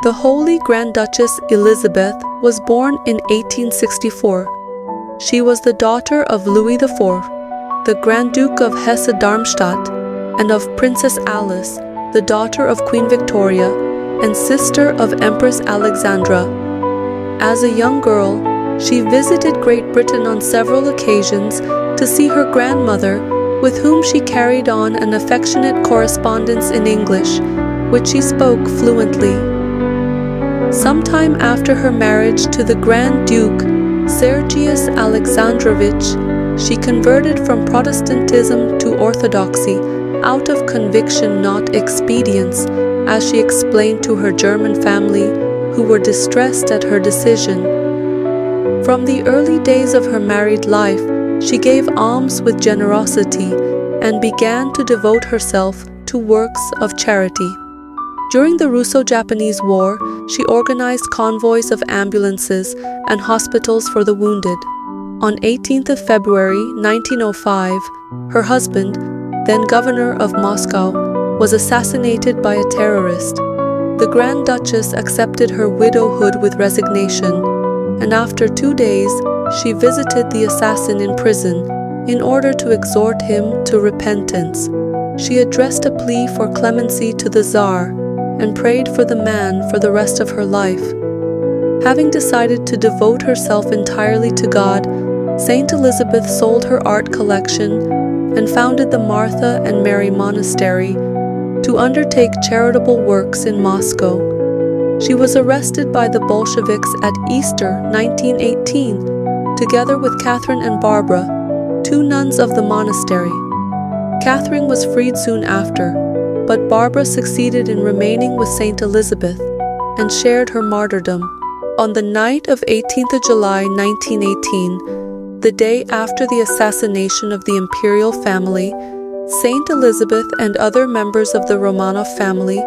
The Holy Grand-Duchess Elizabeth was born in 1864. She was the daughter of Louis IV, the Grand Duke of Hesse-Darmstadt, and of Princess Alice, the daughter of Queen Victoria and sister of Empress Alexandra. As a young girl, she visited Great Britain on several occasions to see her grandmother, with whom she carried on an affectionate correspondence in English, which she spoke fluently. Sometime after her marriage to the Grand Duke Sergius Alexandrovich, she converted from Protestantism to Orthodoxy out of conviction, not expedience, as she explained to her German family, who were distressed at her decision. From the early days of her married life, she gave alms with generosity and began to devote herself to works of charity. During the Russo-Japanese War, she organized convoys of ambulances and hospitals for the wounded. On 18th of February 1905, her husband, then governor of Moscow, was assassinated by a terrorist. The Grand Duchess accepted her widowhood with resignation, and after 2 days, she visited the assassin in prison in order to exhort him to repentance. She addressed a plea for clemency to the Tsar and prayed for the man for the rest of her life. Having decided to devote herself entirely to God, Saint Elizabeth sold her art collection and founded the Martha and Mary Monastery to undertake charitable works in Moscow. She was arrested by the Bolsheviks at Easter 1918, together with Catherine and Barbara, 2 nuns of the monastery. Catherine was freed soon after, but Barbara succeeded in remaining with Saint Elizabeth and shared her martyrdom. On the night of 18th of July 1918, the day after the assassination of the imperial family, Saint Elizabeth and other members of the Romanov family,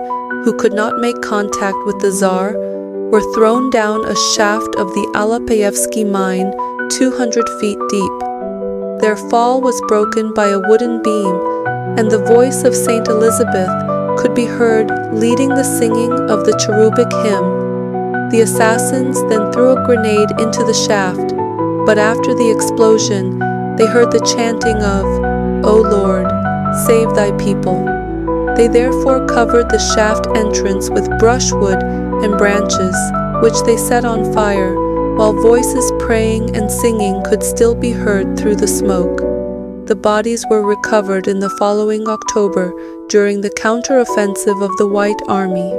who could not make contact with the Tsar, were thrown down a shaft of the Alapayevsky mine 200 feet deep. Their fall was broken by a wooden beam, and the voice of Saint Elizabeth could be heard leading the singing of the cherubic hymn. The assassins then threw a grenade into the shaft, but after the explosion, they heard the chanting of, "O Lord, save thy people." They therefore covered the shaft entrance with brushwood and branches, which they set on fire, while voices praying and singing could still be heard through the smoke. The bodies were recovered in the following October during the counter-offensive of the White Army.